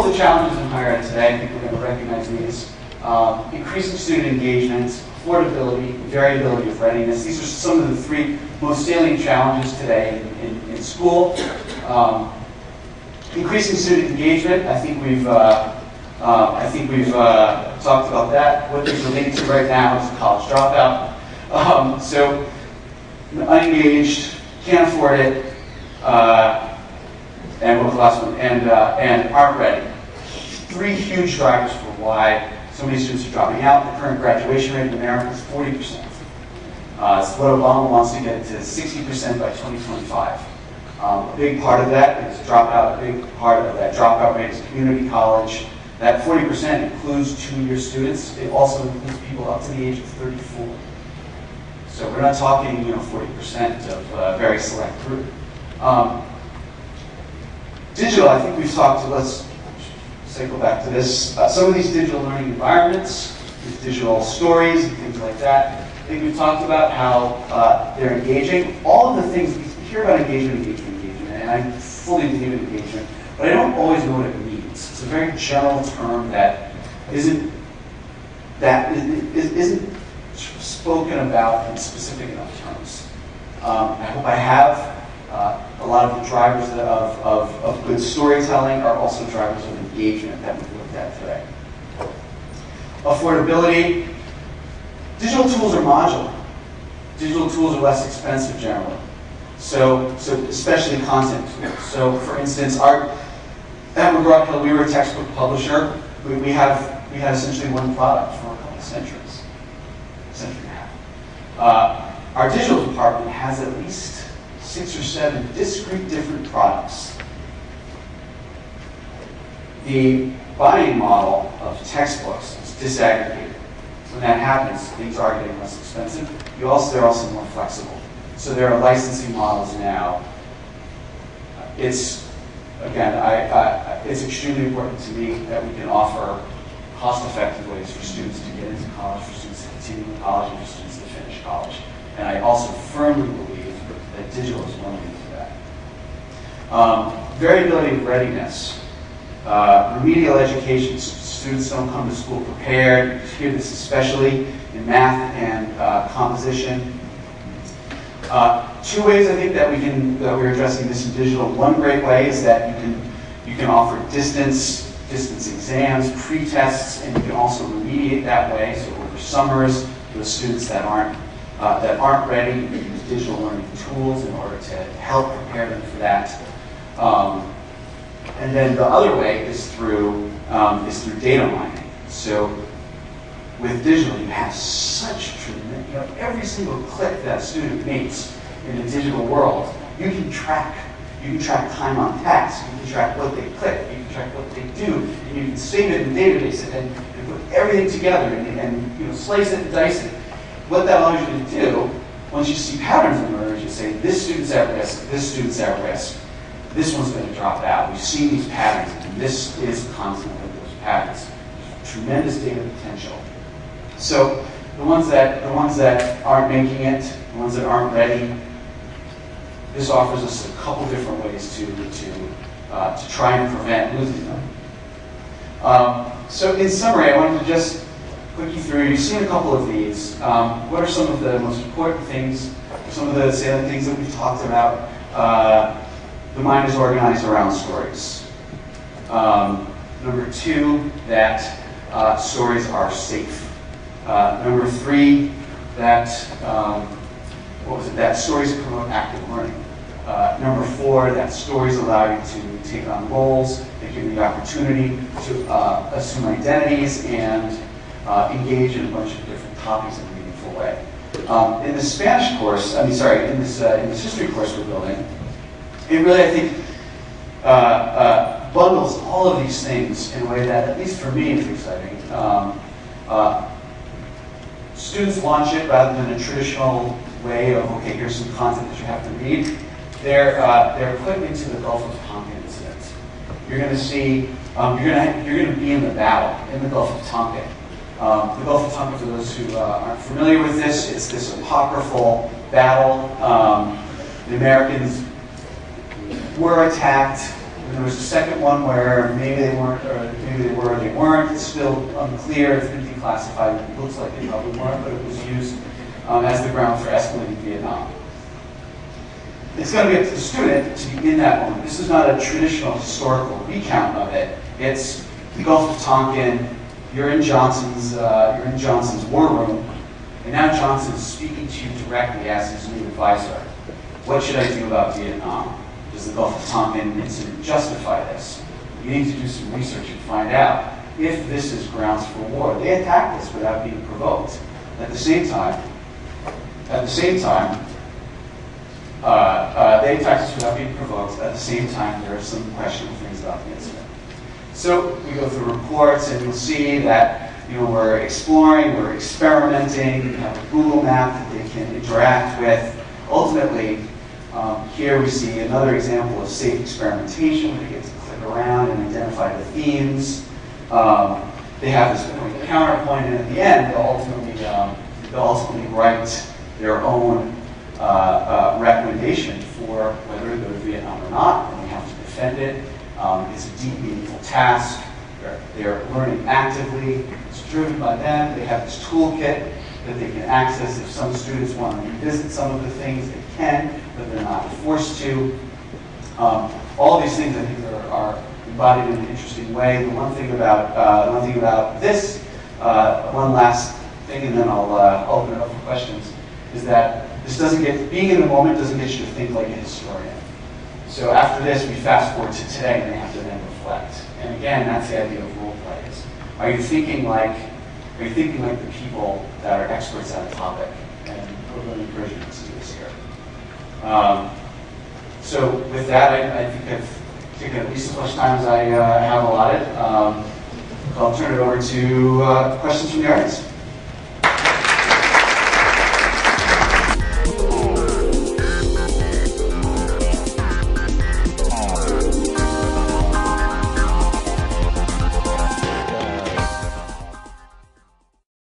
of the challenges in higher ed today, I think we're going to recognize these. Increasing student engagement, affordability, variability of readiness. These are some of the three most salient challenges today in school. Increasing student engagement, I think we've talked about that. What these relate to right now is college dropout. So unengaged, can't afford it, and what was the last one? And aren't ready. Three huge drivers for why so many students are dropping out. The current graduation rate in America is 40%. It's what Obama wants to get to 60% by 2025. A big part of that is dropout. A big part of that dropout rate is community college. That 40% includes two-year students. It also includes people up to the age of 34. So we're not talking, 40% of a very select group. Digital, I think we've talked, let's cycle back to this. Some of these digital learning environments, these digital stories and things like that, I think we've talked about how they're engaging. All of the things, we hear about engagement, and I fully believe in engagement, but I don't always know what it means. It's a very general term that isn't spoken about in specific enough terms. I hope I have. A lot of the drivers of good storytelling are also drivers of engagement that we've looked at today. Affordability. Digital tools are modular. Digital tools are less expensive generally. So especially content tools. So for instance, at McGraw-Hill, we were a textbook publisher. We had essentially one product for a couple of centuries, century and a half. Our digital department has at least 6 or 7 discrete different products. The buying model of textbooks is disaggregated. When that happens, things are getting less expensive. They're also more flexible. So there are licensing models now. It's extremely important to me that we can offer cost-effective ways for students to get into college, for students to continue in college, and for students to finish college. And I also firmly believe that digital is one way to that. Variability of readiness. Remedial education. Students don't come to school prepared. You hear this especially in math and composition. 2 ways I think that we're addressing this in digital. One great way is that you can offer distance exams, pre-tests, and you can also remediate that way. So over summers, for the students that aren't ready, you can use digital learning tools in order to help prepare them for that. And then the other way is through data mining. So with digital, you have such tremendous, every single click that a student makes in the digital world, you can track time on task, you can track what they click, you can track what they do, and you can save it in the database and put everything together and slice it and dice it. What that allows you to do, once you see patterns emerge, you say, this student's at risk, this student's at risk, this one's going to drop out. We've seen these patterns, and this is content of those patterns. There's tremendous data potential. So the ones that aren't making it, the ones that aren't ready, this offers us a couple different ways to try and prevent losing them. So in summary, I wanted to just click you through. You've seen a couple of these. What are some of the most important things, some of the salient things that we've talked about? The mind is organized around stories. Number 2, that stories are safe. Number 3, that stories promote active learning. Number 4, that stories allow you to take on roles, they give you the opportunity to assume identities and engage in a bunch of different topics in a meaningful way. In the Spanish course, in this history course we're building, it really, I think, bundles all of these things in a way that, at least for me, is exciting. Students launch it rather than a traditional way of, okay, here's some content that you have to read. They're put into the Gulf of Tonkin incident. You're going to see, you're going to be in the battle in the Gulf of Tonkin. The Gulf of Tonkin, for those who aren't familiar with this, it's this apocryphal battle. The Americans were attacked. And there was a second one where maybe they weren't, or maybe they were or they weren't. It's still unclear. It's been declassified. It looks like they probably weren't, but it was used as the ground for escalating Vietnam. It's going to be up to the student to be in that moment. This is not a traditional historical recount of it. It's the Gulf of Tonkin. You're in Johnson's war room, and now Johnson is speaking to you directly as his new advisor. What should I do about Vietnam? Does the Gulf of Tonkin incident justify this? You need to do some research and find out if this is grounds for war. They attacked this without being provoked. At the same time, they attacked us without being provoked. At the same time, there are some questionable things about the incident. So we go through reports, and you'll see that we're exploring, we're experimenting. We have a Google map that they can interact with. Ultimately, here we see another example of safe experimentation where they get to click around and identify the themes. They have this point counterpoint, and at the end, they'll ultimately write their own recommendation for whether to go to Vietnam or not, and they have to defend it. It's a deep, meaningful task. They're learning actively. It's driven by them. They have this toolkit that they can access. If some students want to revisit some of the things, they can, but they're not forced to. All of these things, I think, are embodied in an interesting way. The one thing about this, one last thing, and then I'll open it up for questions, is that being in the moment doesn't get you to think like a historian. So after this, we fast forward to today, and they have to then reflect. And again, that's the idea of role plays. Are you thinking like the people that are experts at a topic? And we're going to encourage you to see this here. So with that, I think I've taken at least as much time as I have allotted. I'll turn it over to questions from the audience.